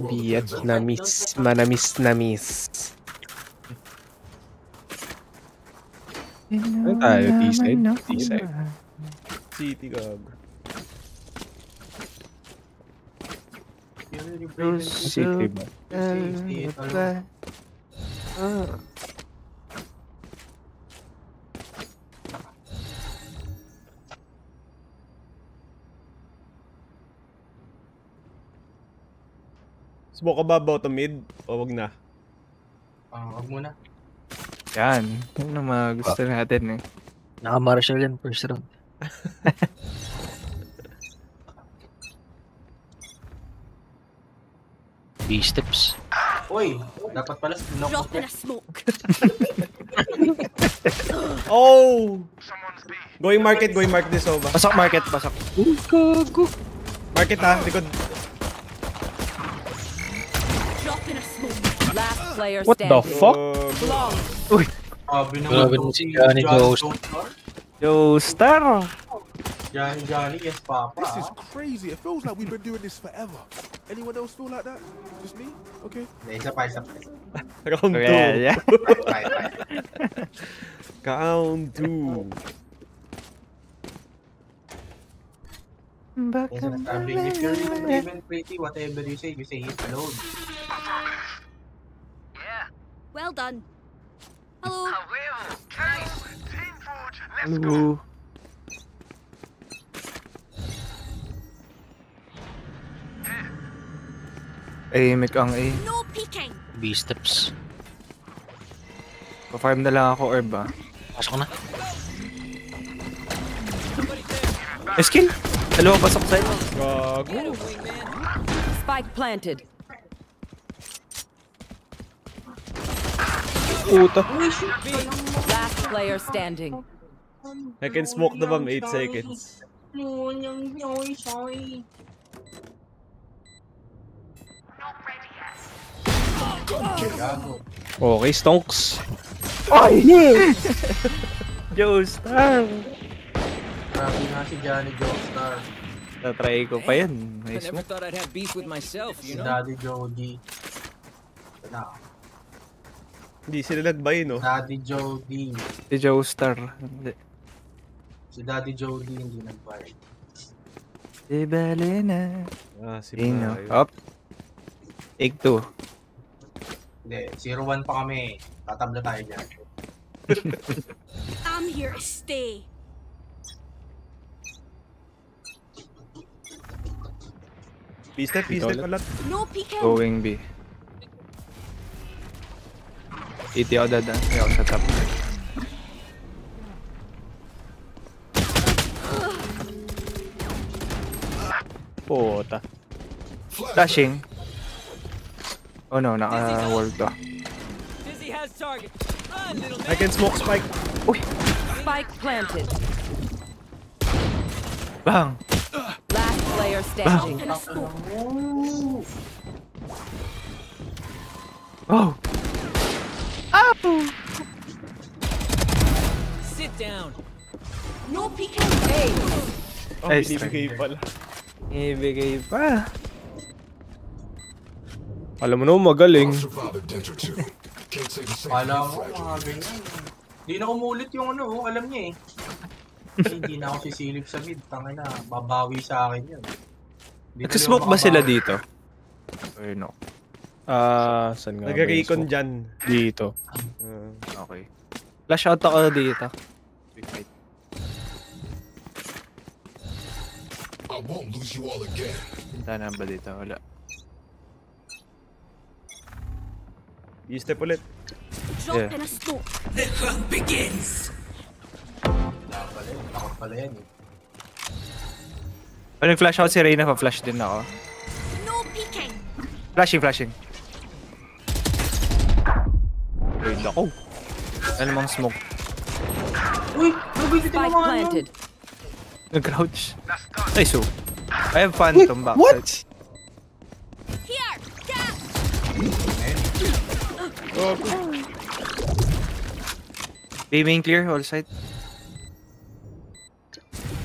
Vietnamese, manamis-namis. Ano tayo? D-side? D-side. City gag. City ba? Smoke ka ba about the mid? O wag na? Wag muna. Yan. Yan ang mga gusto natin eh. Naka-Marshall yan first round. B-steps. Uy, dapat pala Drop in a smoke. Oh! Going market this over. Pasok market, pasok. Gago. Market ha, likod. Drop in a smoke. Last player What the standing. fuck? Long. Uy. Grabe mo si Johnny Ghost. Yo, Star. Johnny, yes, Papa. This is crazy. It feels like we've been doing this forever. Anyone else feel like that? Just me? Okay. Isa pa. Round 2. Yeah. Round 2. Yes, sinasabi, if you're even pretty, whatever you say it alone. Well done. Hello. Hello. Mic ang A. No peeking. B-steps. Pa-farm na lang ako orb ah. Pasok na. Skill! Dalawa pasok sa'yo. Gago. Spike planted. Puta. Last player standing. I can smoke the bomb 8 seconds. Okay, stonks. Ay! Yo, Star! Grabe nga si Johnny Joestar. Tatry ko pa yan. I never thought I'd have beef with myself, Si you know? Daddy Jody. Hindi sila nag-buy, no? Daddy Jody. Si Joe Star. Hindi. Si Daddy Jody hindi nag-buy. Si Balena. Si Ino. Mario. Up. Take 2. Hindi, 0-1 pa kami. Tatabla tayo dyan. I'm here to stay. B-step pala. No peeking. Going B. Iti ako dadaan. Hindi ako sa top. Puta. Flashing. Oh no, naka-wall to. Dizzy has target. Little I can smoke spike. Uy! Spike planted. Bang! Last player standing. In a smoke. Oh! sit down. No peeking. Hey, Oh, binibigay pala. Ibigay pa. Alam mo na, magaling. Alam mo, mga ganyan. Hindi na umulit yung ano, alam niya eh. Hindi na ako sisilip sa mid. Tangina, babawi sa akin yun. Nagsismoke ba sila dito? Or no? Saan nga ba yung Nag-recon smoke? dyan. Dito. Okay. Flash out ako dito. Wait. I won't lose you all again. Punta na ba dito? Wala. B-step ulit. Drop Yeah. in a smoke. Takot pala yan eh. Pag nag-flash out si Reyna, pa-flash din ako. No peeking. Flashing. Wait ako. Ano mang smoke? Uy! Nabigit spike naman planted. Nag-crouch. Ay, so. I have phantom back. What? Here. Cat. B main clear, all side.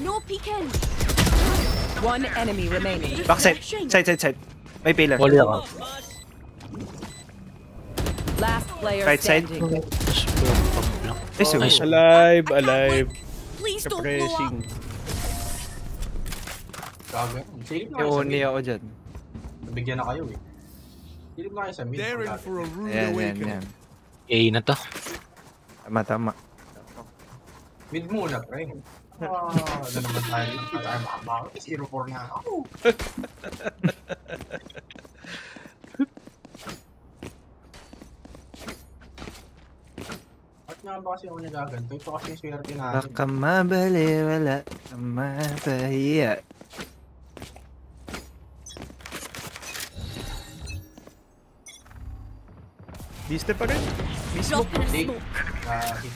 No peeking. One enemy remaining. Back side. Side. May pillar. Wali ako. Last player Right side. standing. Nice. Nice. Alive, I can't alive. win. Please don't blow Ka-pressing. up. Gaga. Silip na kayo sa Iuni mid. ako dyan. Nabigyan na kayo eh. Silip na kayo sa mid. They're in for a rude Ayan, yan, awakening. yan. A na to. Tama. Mid muna, pre. Ano naman tayo? Hindi tayo makabawat. 0-4 na ako. At nga ba kasi ako nagaganto? Ito kasi yung swerte natin. Baka mabali, wala ka mapahiya. B-step pa rin. Drop in a Take. smoke. Hit.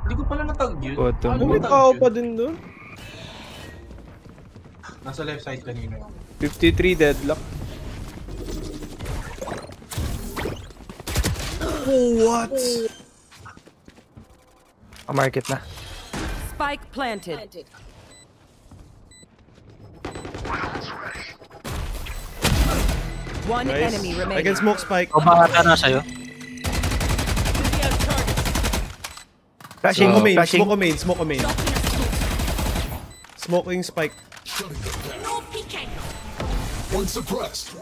Hindi ko pala natag yun. Bottom. Ano May natag tao yun? pa din doon. Nasa left side kanina yun. 53 deadlock. What? Market na. Spike planted. One Nice. enemy I can remaining. smoke spike. O baka na sa'yo. Dizzy has target. Flashing, Smoke ko main, flashing. smoke ko main, smoke ko main. Drop in a smoke. Smoking spike. No peeking. One suppressed.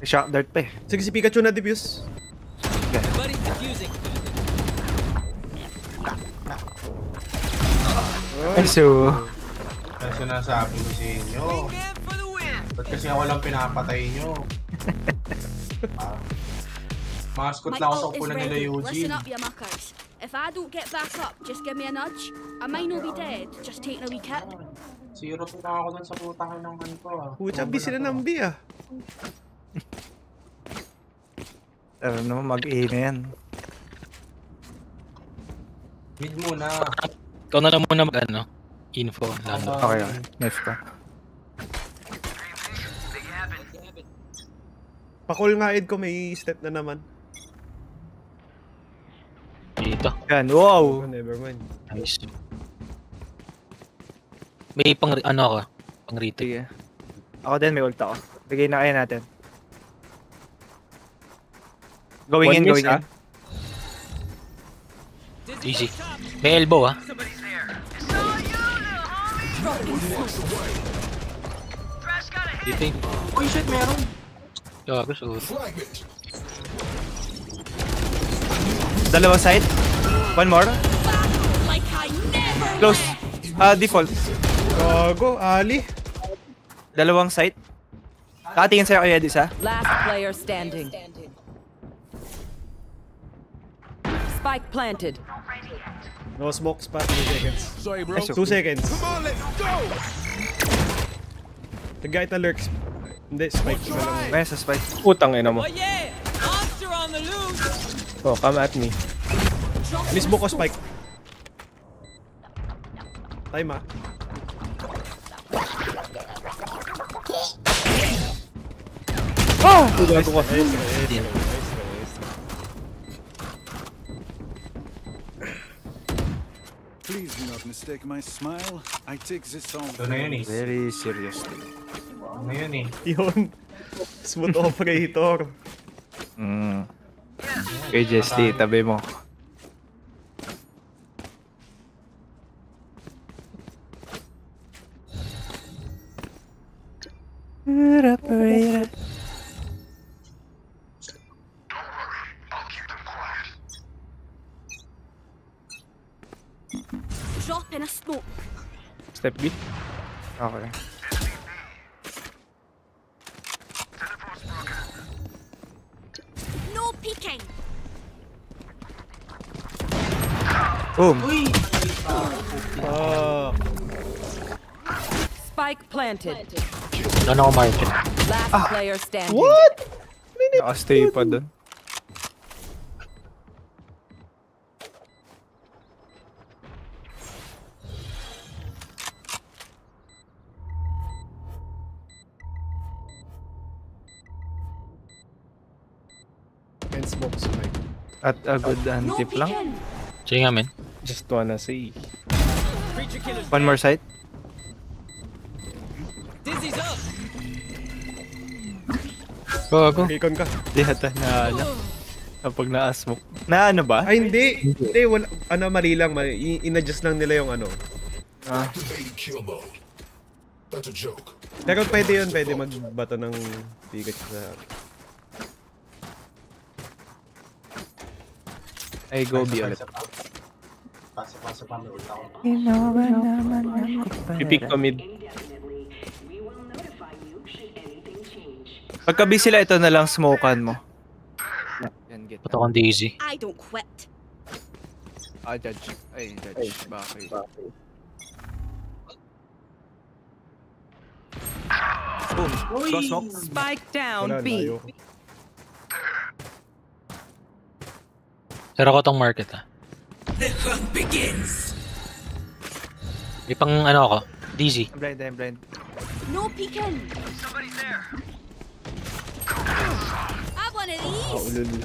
Shock dart pa eh. Sige, si Pikachu na diffuse. Buddy's defusing. Nice. Kaya sinasabi ko sa inyo. Wingman for the win. Ba't kasi ako lang pinapatay nyo? Mascot My lang ako sa ult is upunan nila ready. Eugene. Listen up, you muckers. If I don't get back up, just give me a nudge. I might not be dead, just taking a wee kit. 0-2 na ako dun sa putang ng kanto ah. Pucha, busy na ng B ah. Tara naman, mag-A na yan. Mid muna. Ikaw na lang muna mag info. Lando. Okay, nice pa. Pakul nga id ko, may step na naman. Dito. Yan, wow! Oh, never mind. Nice. May pang ano ako? Pang retake. Sige. Ako din, may ult ako. Bigay na kaya natin. Going in, going in. Easy. May elbow Dito yung... Uy shit, meron! Gago, so... Fragment. Dalawang side. One more. Like I never Close. Default. Gago, Ali. Dalawang side. Katingin sa'yo kaya Edis ha? Last player standing. Spike planted. No smoke spot, 2 seconds. Sorry, bro. Nice. 2 seconds. Come on, let's go. Nag-guide na lurks. Hindi, spike na lang. May sa spike. Putang ina mo. Oh yeah! Monster on the loose! Oh, come at me. Mismo ko spike. Time ah. Oh! Gago ko. Please do not mistake my smile. I take this song Ito na yun eh. Very seriously. Ano yun eh. Yun. Smooth operator. Okay, Jesty, tabi mo. drop in a smoke. Step B. Okay. No peeking. Boom! Uy! Ah. Spike planted. Doon ako market. Last player standing. What? Naka-stay pa dun. And smoke spike. At a good No tip lang. peeking. Sige nga, men. Just wanna see. Creature killer's One more side. Bago. Recon ka. Di hata na ano. Kapag na-smoke. Na ano ba? Ay, hindi. Hindi, wala. Ano, mali lang. In-adjust lang nila yung ano. Activating kill mode. That's a joke. Pero pwede yun. Pwede magbato ng Pikachu sa... Ay, go B ulit. Pasa pa, may ult ako. Pipick ko mid. Pagka B sila, ito na lang smokean mo. Yan, get. Pato kang Daisy. I don't quit. Judge. Ay, judge. Bakit? Boom. Go smoke. Spike down Wala, B. layo. Tara ko tong market May pang ano ako. Daisy. I'm blind. No peeking. Somebody's there. Have one of these. Ulul.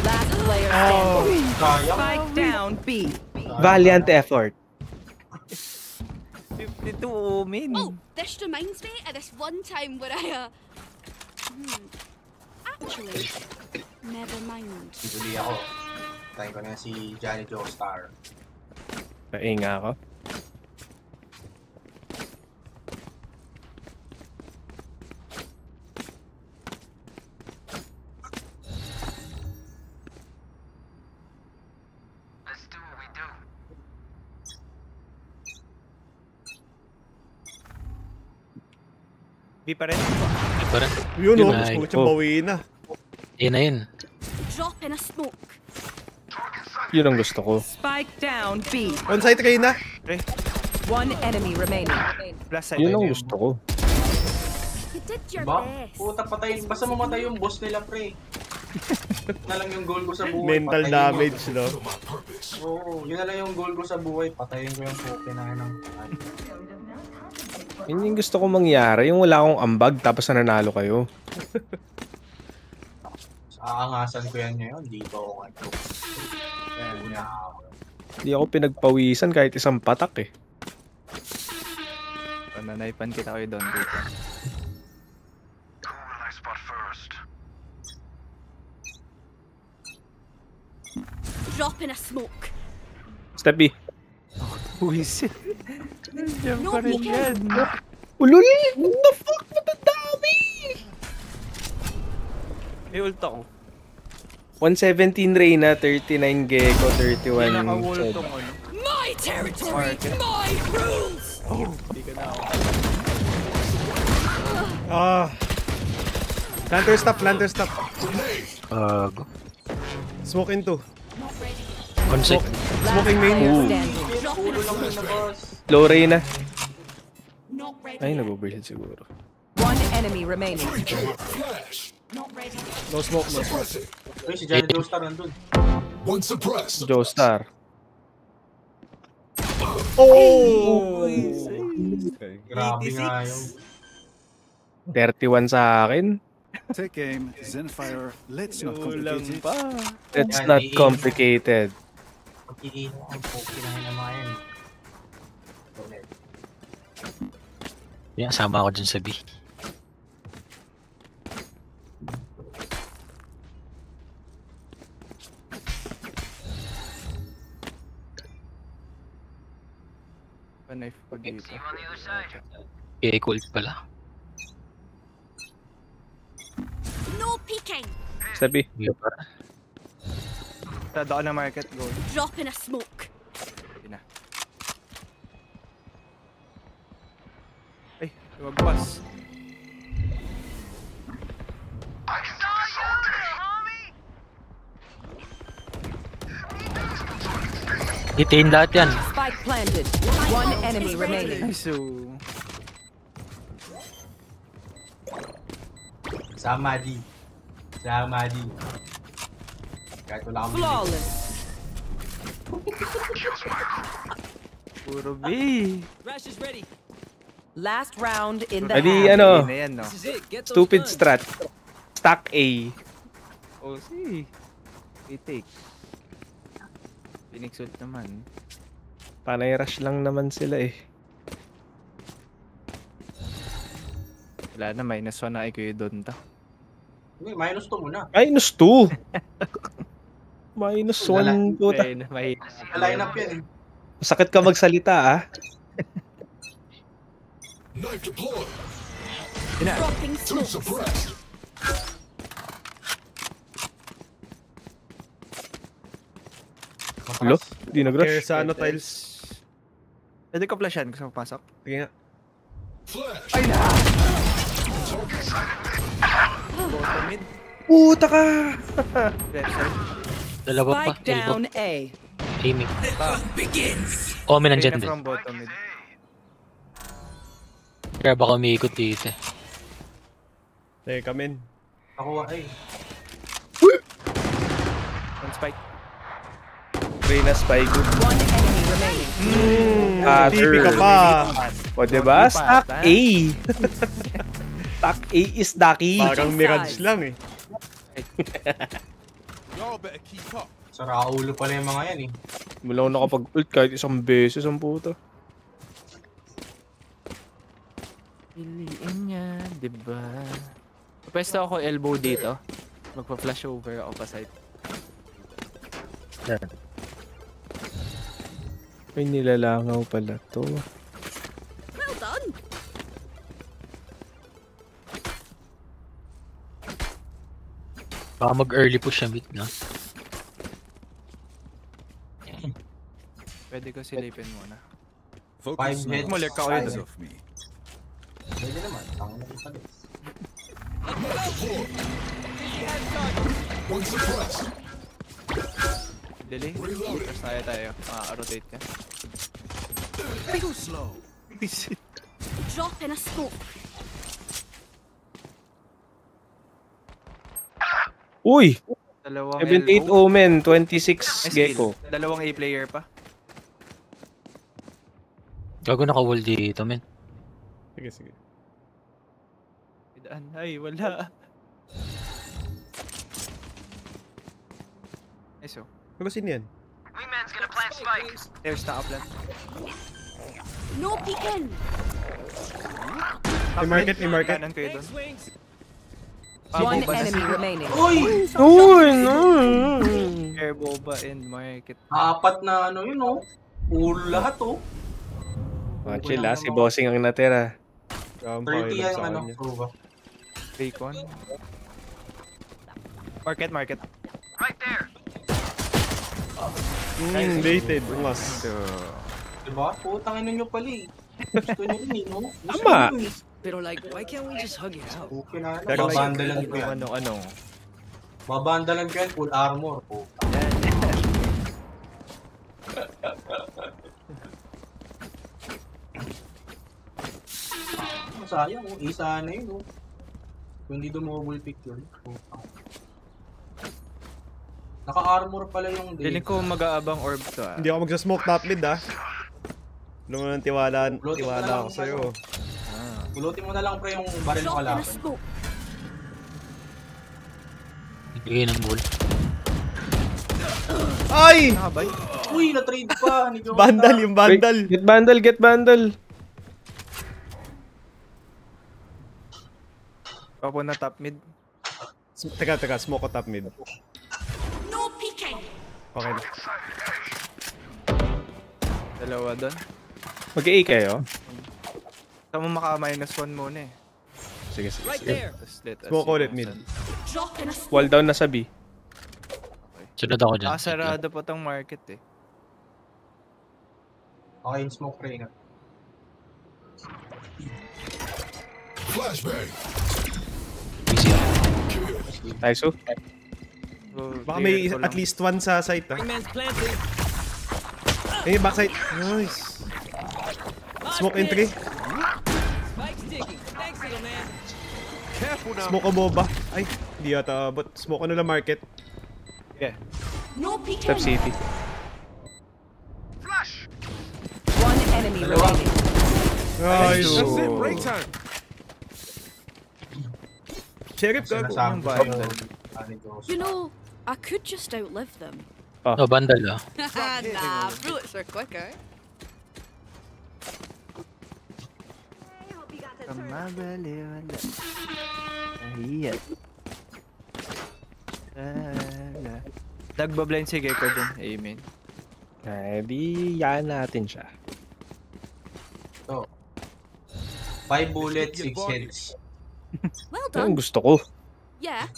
Last player standing. Spike down B. Valiant effort. 52 min. Oh, this reminds me of this one time where I actually, never mind. Tuli ako. Tayo ko na si Johnny Joestar. Painga ako. B pa rin. Ito rin. Yun o, Yun, mas ay. kung bawiin na. Yun na yun. Drop in a smoke. Yun ang gusto ko. Spike down B. On-site kayo na. One enemy remaining. Plus side. Yun ang gusto ko. You did your Diba? best. Puta, patayin. Basta mamatay yung boss nila, pre. Na lang yung goal ko sa buhay. Mental patayin damage, no? For my purpose. Oo, yun na lang yung goal ko sa buhay. Patayin ko yung poke na ng... Yun yung gusto ko mangyari. Yung wala akong ambag tapos nanalo kayo. Aangasan ko yan ngayon. Di ba ako nga. Una ako. Hindi ako pinagpawisan kahit isang patak eh. Nanaypan kita kayo doon dito. Drop in a smoke. Step B. Buwisit. Nandiyan No pa rin peeking. yan. Ulul! What the fuck? Ba't ang dami? May ult ako. 117 Reyna, 39 Gecko, 31 Nakawall Zed. tong ano. My territory, my rules. Hindi ka na ako. Planter stop. Bago. Smoke into. Consec. Smoking main. Player standing. Ulo lang yun na boss. Low Reyna. Not ready. Ay, nag-overheal siguro. One enemy remaining. Flash. Not ready. No smoke, no smoke. Suppressing. Uy, si Johnny Joestar nandun. One suppressed. Joestar. Oh! Grabe nga yun. 31 sa akin. Take aim, Zenfire. Let's not complicate it. That's Yan, not i- complicated. Pagkikiin mo ang poke na yun naman yan. Yan, sama ako dyan sa B. Pa-knife ko dito. Okay, cool pala. No peeking. Step B. Hindi pa rin. Tado ako ng market goal. Drop in a smoke. Hindi na. Ay, wagpas. Hitiin lahat yan. Spike planted. One enemy remaining. Ay, so... Sama di. Kahit wala kang bilis. Flawless. Puro B. Rash is ready. Last round in the Adi, half. ano, Hindi na yan, no? This is it. Get those stupid guns. strat. Stack A. Oh, see. Retake. Phoenix ult naman. Panay rush lang naman sila eh. Wala na, -1 na IQ doon ta. Hindi, -2 muna. -2. -1 puta. Line up yan eh. Masakit ka magsalita ah. Knife deployed. Dropping smokes. Suppressed. Hello? Di Care nag-rush. sa ano, tiles. Pwede ko flashan. Gusto mo pasok? Sige nga. Flash. Ay na! Bottom mid. Puta ka! Left side. Dalawa pa. Spike down A. Aiming. Omen nandyan din. From bottom mid. Kaya baka umiikot dito. Sige, come in. Nakuha eh. One spike. Reyna spike. One enemy remaining. TP ka pa. O diba? Stack A. Stack A is Ducky. Parang Mirage lang eh. Y'all better keep up. Saraulo pala yung mga yan eh. Wala ako nakapag-ult kahit isang beses ang puta. Piliin niya, diba? Pwesto ako elbow dito. Magpa-flash over ako pa side. May nilalangaw pala to. Well done. Baka mag-early push siya mid na. Pwede ko silipin muna. Focus 5 heads. Molek ako yun of me. Pwede naman. Tangan na ito. One suppressed. Delay. First tayo. Rotate ka. Too slow. Drop in a smoke. Uy! Dalawang 78 elbow. Omen, 26 Gecko. Dalawang A player pa. Gago naka-wall dito, men. Sige, sige. Idaan. Ay, wala. Nice oh. Magasin yan. There's na upland. No peeking. May market, may market. Kanan kayo doon. One enemy remaining. Uy! Uy! No! Air boba and market. Apat na ano yun oh. Ulo lahat oh. Mga chill ah, si Bossing ang natira. 30 yan ano. Prova. Bacon. Market. Dated. Ungas. Diba? Putang ina nyo pala eh. Gusto nyo rin eh, no? Gusto Tama. nyo eh. Pero like, why can't we just hug it out? Okay na. Pero Babandalan ko yan. ano. Babandalan ko yan. Full armor. Oh. Sayang oh. Isa na yun oh. Kung hindi dumobble pick yun. Naka-armor pala yung day. Feeling ko mag-aabang orb to ah. Hindi ako magsa-smoke top mid ah. Alam mo nang tiwala ako sa'yo. Pulutin mo na lang pre yung baril mo Drop in a kalaban. smoke. Bigay ng wall. Ay! Nakabay. Uy, na-trade pa. Ni Jota. Bandal, yung bandal. Wait, get bundle. Papo na top mid. Teka, smoke ko top mid. No peeking. Okay na. Dalawa doon. Mag-A kayo? Tama maka-1 muna eh. Sige. Right there. Tapos let us Smoke see ulit kung mid. saan. Drop in a smoke. Wall down na sa B. Sunod ako dyan. Sarado po tong market eh. Okay, yung smoke pre nga. Flashbang. Easy ako. Nice oh. So, Baka may clear ko at lang. least one sa site ah. Wingman's planting. Eh, backside. Nice. Smoke entry. Spike's digging. Thanks, little man. Careful now. Smoke o boba. Ay, di yata. But smoke ano lang market. Yeah. No peeking. Step city. One enemy remaining. Nice. That's it. Break time. Sheriff ka. Sinasabi ko Ano sa'yo, ba? Ani Diyos. You know, I could just outlive them. No, bandal ah. Nah, bullets are quicker. From mabaliwala. Ahiyan. Nagbablind si Gecko dun. Amen. Di yan natin siya. So, 5 bullets, 6 heads. Well Yan done. gusto ko. Yeah.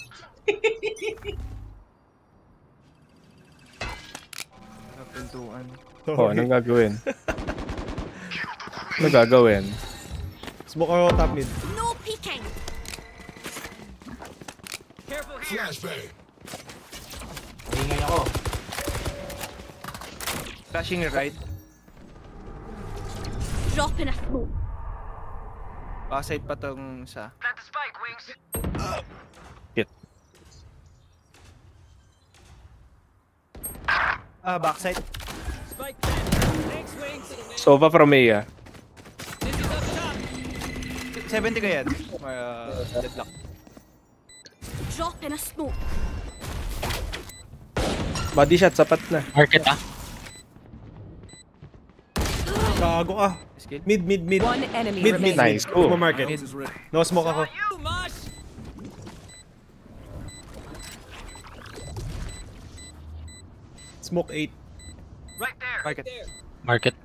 Napintuan. Oh, anong gagawin? Anong gagawin? Smoke ako top mid. No peeking. Flashbang. Ingay ako. Flashing right. Drop in a smoke. Backside pa tong isa. Hit. Backside. Spike down. Thanks, Wings. Sova from A. Dizzy's up top. 70 ka yan. Deadlock. Drop in a smoke. Body shot, sapat na. Market ah. Gago ka. Skill. Mid. One enemy Mid. remaining. Nice. Cool. Mo market. No smoke ako. You, Mosh. Smoke 8. Market. Market.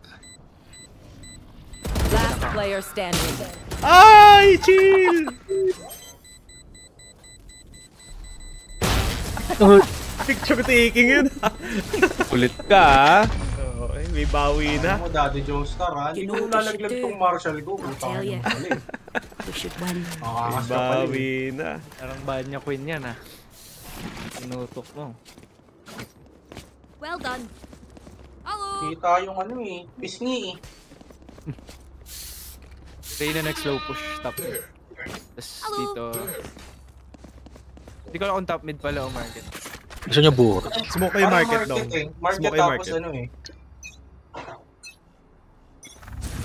Last player standing. Ay! Chill! Picture taking yun. Ulit ka. Okay, may bawi na. Ano mo, Daddy Joestar, ha? Hindi ko lalaglag tong Marshall ko. Tell ya. We should win. May Makakasya pa rin. bawi na. Parang bad niya queen yan ah. Tinutok mo. Well done. Hello. Kita yung ano eh. Pisngi eh. Reyna next slow push top mid. Tapos dito. Hindi ko alam kung top mid pala o market. Gusto niyo buhok? Smoke kayo Parang market daw. eh. Market Smoke kayo tapos market. ano eh.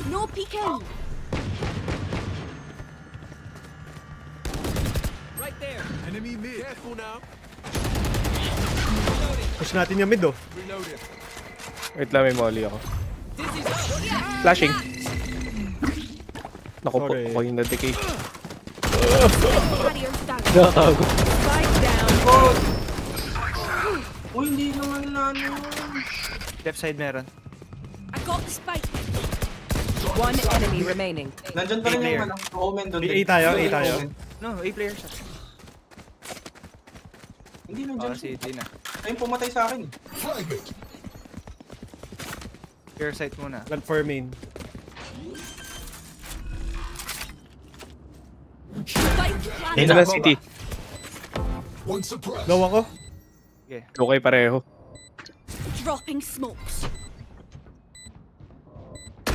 No peeking. Right there. Enemy mid. Careful now. Push natin yung mid oh. Reloading. Wait lang, may molly ako. Dizzy's up. Flashing. Naku po, Sorry. ako yung na-decay. Carrier's down. Spike down. Uy, hindi naman na ano. Left side meron. I got the spike. One enemy remaining. Nandyan pa rin Player. yung ano. Omen doon. A tayo, A tayo. No, A player siya. Hindi nandyan Oh, siya. city na. Ayun, pumatay sa akin eh. Fragment. Clear sight muna. Plant for main. Spike Ayun planted. na city. One suppressed. Low ako. Okay. Okay pareho. Dropping smokes.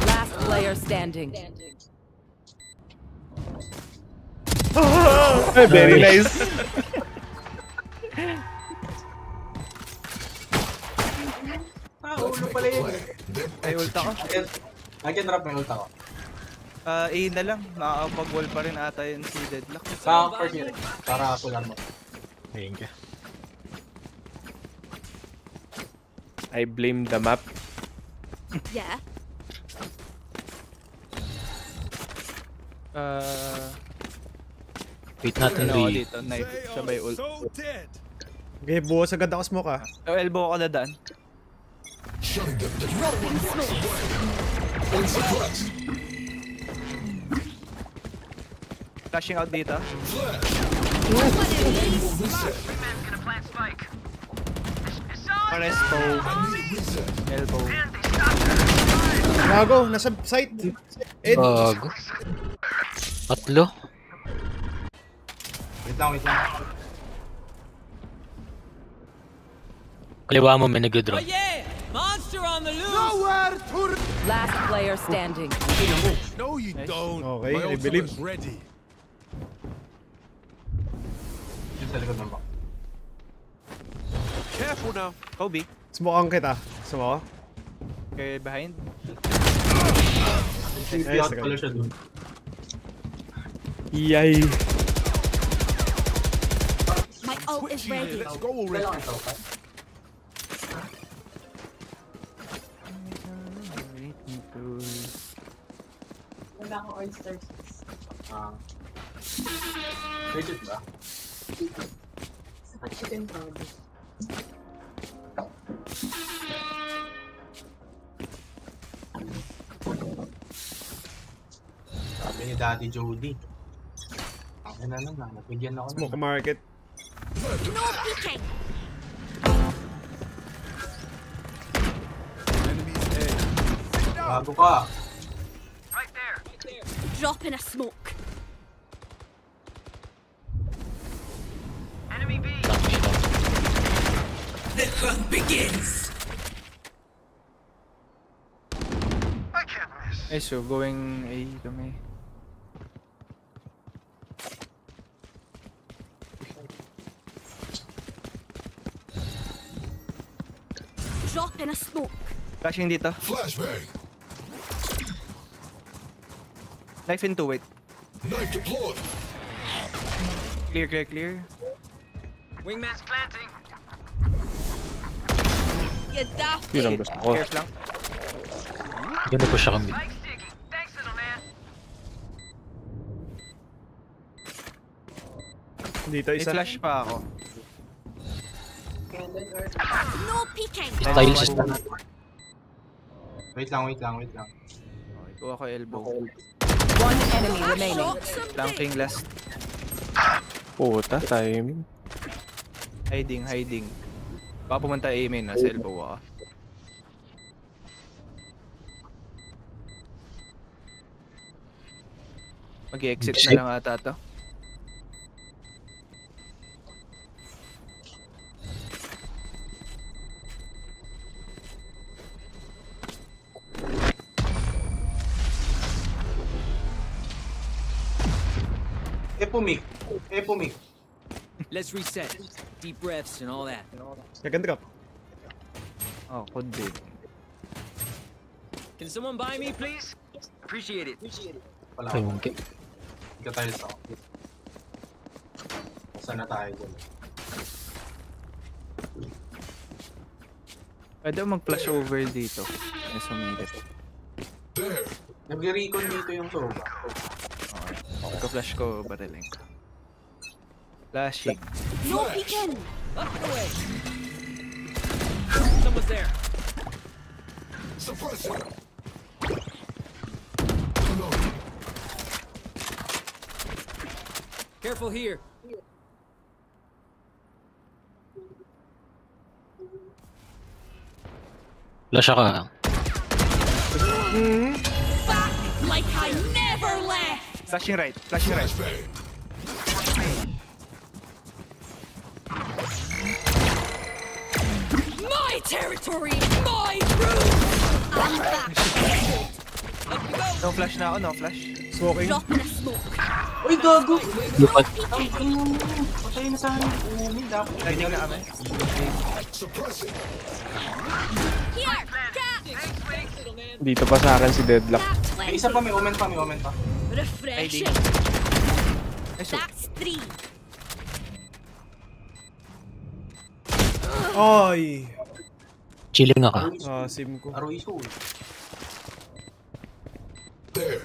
Last player standing. Very nice. Ulo pala yun. Ay, ult ako. I can drop my ult ako. A na lang. Nakakapag-wall pa rin ata yun si Deadlock. Sa first year. Para pular mo. Thank you. I blame the map. Yeah. Wait natin Ano ako Louis. dito? Knife. Sabay ult. So dead. Okay, buwas agad ako smoke ah. Elbow ako nadaan. Shutting them down. Dropping smokes. One suppressed. Flashing out dito. Resto. Elbow. Gago, nasa site. Ed. Bago. Tatlo. Wait lang. Kaliwa mo may nag-drop. Oh yeah! Monster on the loose! Nowhere to. Last player standing. No, you don't. Okay, My I believe. ultimate's ready. Yun sa likod ng box. Careful now. Kobe. Smokean kita. Smoke? Okay, behind. CP out pala siya dun. Yay. My ult is ready. Let's go already. Kailangan ito pa. Wala akong oysters. Legit ba? Sabi ni Daddy Jody. Ako na lang, nabigyan ako Smoke market. No peeking. Bago ka. Drop in a smoke. The hunt begins. Ay, so going A kami. Drop in a smoke. Flashing dito. Flashbang. Knife in 2, wait. Knife deployed. Clear, clear, clear. Wingman's planting. You daft. Yun ang gusto ko. Caref lang. Ganda po siya kami. Thanks, little man. Dito May isa. flash pa ako. No peeking. Style system. Wait lang. Okay, kuha ko elbow. One enemy remaining. Shot something. Flanking last. Puta, timing. Hiding. Baka pumunta A main, nasa elbow ako. Mag-exit na lang ata to. Epomik. Let's reset. Deep breaths and all that. Second drop. Oh, could be. Can someone buy me, please? Appreciate it. Wala Ay, ako. okay. Ika tayo sa ako. Saan na tayo dyan? Pwede mag-flash over dito. Yes, umigit. There. Nag-recon dito yung soba. Okay. Pagka-flash ko, bariling ko. Flashing. No peeking. Up and away. Someone's there. Suppressing. Careful here. Flash ka. Back like I never left. Flashing right. Flashing right. Flashbang. My territory, my rules. I'm back. No flash na ako, no flash. Smoking. Drop in a smoke. Uy, gago! Lupat. Patay na sa amin. Dapat. Hiding na kami. Suppressing. Here, cat. Dito pa sa akin si Deadlock. May isa pa, may omen pa. Refreshing. Ay, so, That's 3. Ay! Chilling ako. Sim ko. Aro iso. There.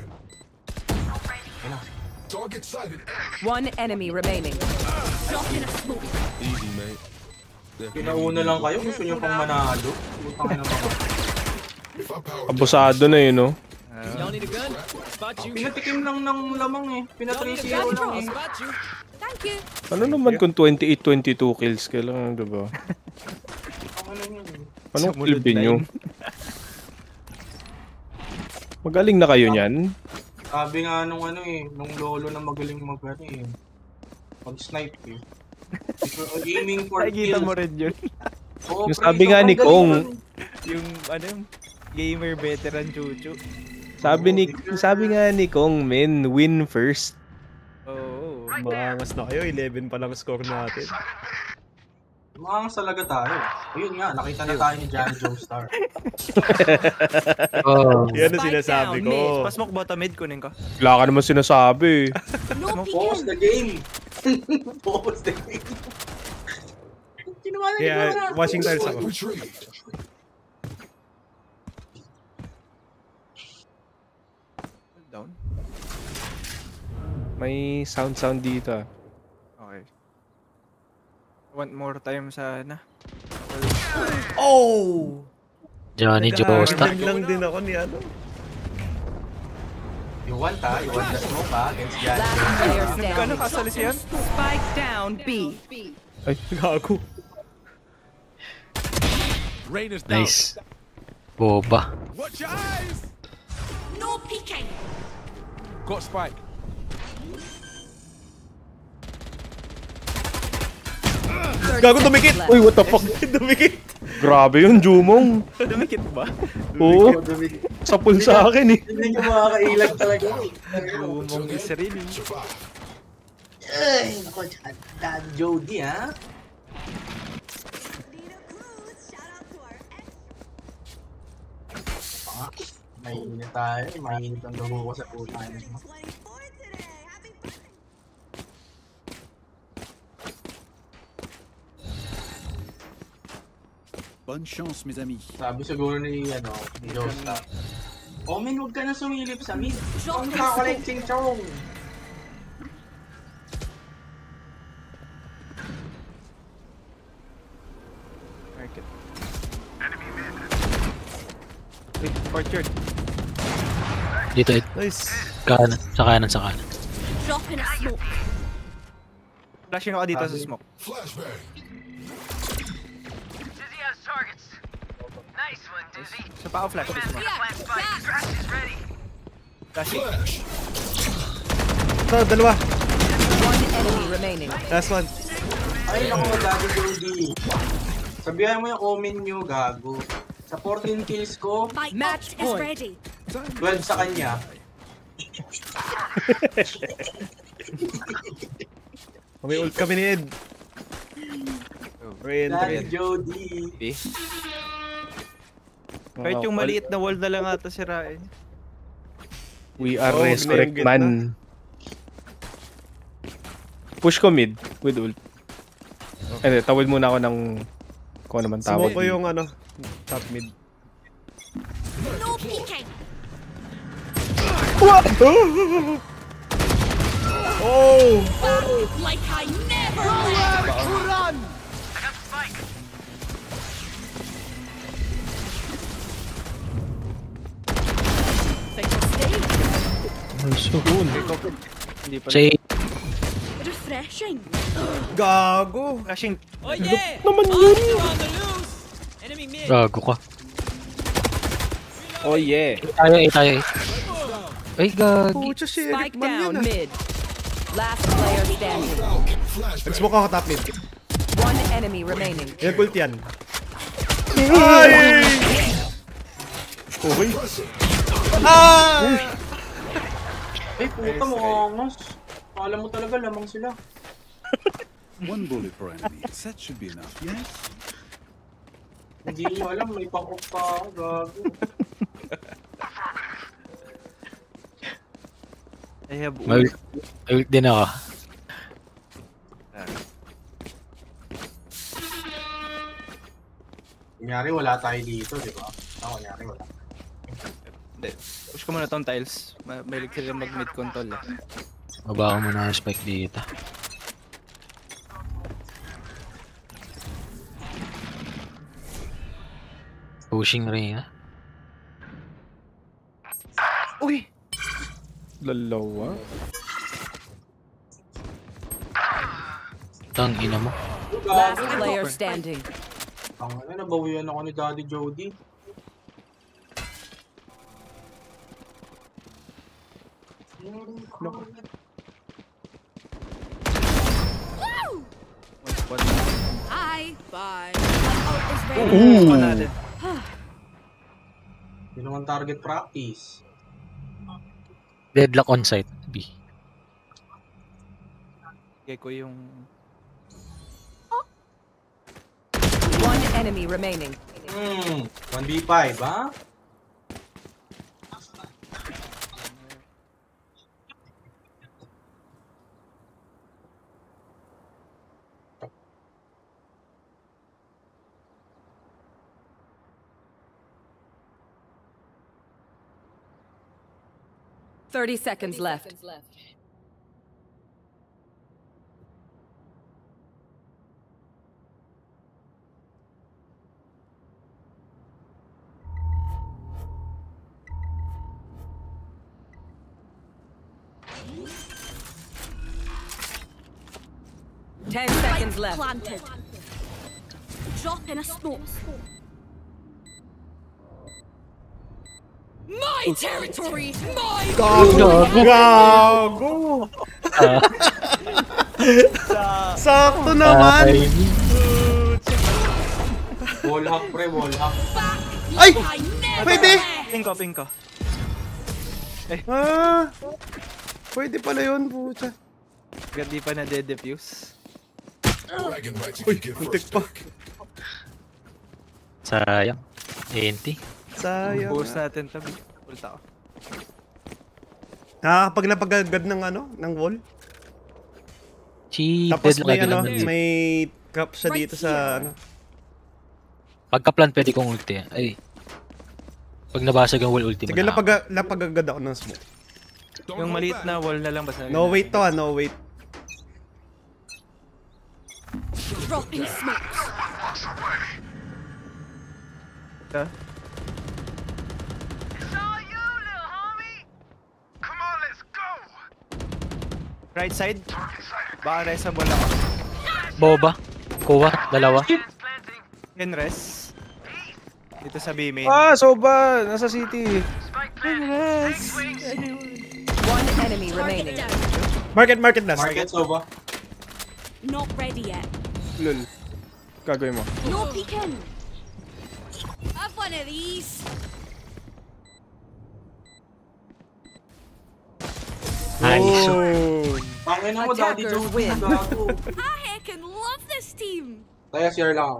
Target sighted. One enemy remaining. Drop in a smoke. Easy, mate. Pinauna lang kayo. Gusto nyo pang manalo. Utang na mga. If I power Abusado na yun, no? Y'all need a gun? Spot you. Pinatikim lang ng lamang eh. Y'all need a Pina-3-0 gun? lang I'll eh. spot you. Thank you. Ano naman kung 28-22 kills ka lang, diba? Ano yun? Anong Sumunod kilbin nyo? line. Magaling na kayo niyan? Sabi nga nung ano eh. Nung lolo na magaling mag-ano eh. Mag-snipe eh. Aiming for nakikita kills. mo rin yun. Oo, Yung pre, sabi nga ni sobrang Kong. galing nun. Yung, ano, gamer veteran chuchu. Sabi nga ni Kong, men, win first. Oo. Maangas na kayo. 11 pa lang score natin. Mga talaga tayo. Ayun nga, nakita na tayo ni Johnny Joestar. Oh. Yan ang Spike sinasabi down, ko. Pasmoke bottom mid, kunin ko. Wala ka naman sinasabi. No Pause peeking. the game! Pause the game! Kinuha na Kaya, ni watching tiles ako. retreat. Down. May sound dito ah. Okay. Want more time sana. Oh! Johnny Josta. Nag-hard lang din ako ni ano. You want the smoke against Jan. Last player Nagkano standing. kasali siya? Spike down B. Ay, gago. Rain is down. Nice. Boba. Watch your eyes. No peeking. Got spike. Gago, dumikit! Uy, what the fuck? Dumikit! Grabe yun, Jumong. Dumikit ba? Oo. Sa pool sa akin eh. Hindi ko makakailag talaga. Jumong is really. Ay, nako, Dad Jody, ha? Mainit tayo. Mainit ang dugo ko sa putan. Bonne chance, mes amis. Sabi siguro ni Josta. Oh, men, huwag ka na sumilip sa mid. Huwag ka collect ching-chong. Market. Wait, orchard. Dito, Nice. kanan. Sa kanan, sa kanan. Drop in a smoke. Flashing ako dito sa smoke. Flashbang. Sa pa ako flash sa smoke. Flashing. Flash. Ito, dalawa. One enemy remaining. Last one. Ay, naku, Daddy Jody. Sabihan mo yung omen nyo, gago. Sa 14 kills ko, My Match ult is point. ready. 12 sa kanya. May ult kami ni Ed. Red, Daddy red. Jody. Okay. Kahit yung maliit na wall na lang ata sirain. We are Oh, resurrect ginagit man. Push ko mid with ult. Okay. Tawid muna ako ng kung ano man tawag. Smoke ko yung ano, top mid. No peeking. Oh! Like I never left. Hindi pa. Say, Refreshing. Gago! Flashing. Oh yeah! Naman yun. On the loose! Enemy mid. gago ka. Oh yeah. Tayo. Ay, gagi. Pucha si Eric Spike man yan down ah. mid. Last player standing. Nag-smoke ako top mid. One enemy remaining. Yan, ult yan. Ay! Okay. Ah! Ay, puta mo, angos. Alam mo talaga, lamang sila. One bullet per enemy. That should be enough, yes? Hindi mo alam, may pang-off pa ako, gago. I have May ult. ult din ako. Kunyari, wala tayo dito, di ba? Kunyari, wala. Hindi. Push ko muna tong tiles. Mahilig sila mag-mid control eh. Baba ko muna ang spike dito. Pushing rin, ha? Uy! Lalawa? Tang ina mo. Last player standing. Ang nabawian ako ni Daddy Jody. Hi. Bye. My ult is ready. Panalo. Yun naman target practice. Deadlock on site. B. Kaya ko yung... One enemy remaining. 1v5, ha? $30 seconds left. 10 seconds left. Planted. Drop in a smoke. My territory! My Gago! Sakto naman! Wallhack pre, wallhack. Ay! Pwede! Ping ko. Ah! Pwede pala yun, pucha. Gandi pa na de-defuse. Dragon right if Uy, you get muntik first pa. pick. Sayang. ANT. Sayang. Boost natin to. Ulta ko. Nakakapag agad ng ano, ng wall. Tapos Cheated may lang ano, agad. may cap siya dito sa ano. Pagka-plant pwede kong ulti. Ay. Pag nabasag ang wall ulti mo Sige, na. lapag agad ako ng smoke. Yung maliit na wall na lang basta. No wait to no wait. Dropping smokes. Right side. Baka resa mo lang. Boba. Kuha. Dalawa. Yan res. Dito sa B main. Ah, Soba! Nasa city. One enemy remaining. Market last. Market, Soba. Not ready yet. Lul. Gagawin mo. No peeking. Have one of these. Nice. Tangin na mo, Daddy Attackers Joe. win. Gago. I heckin' love this team. Kaya share lang ako.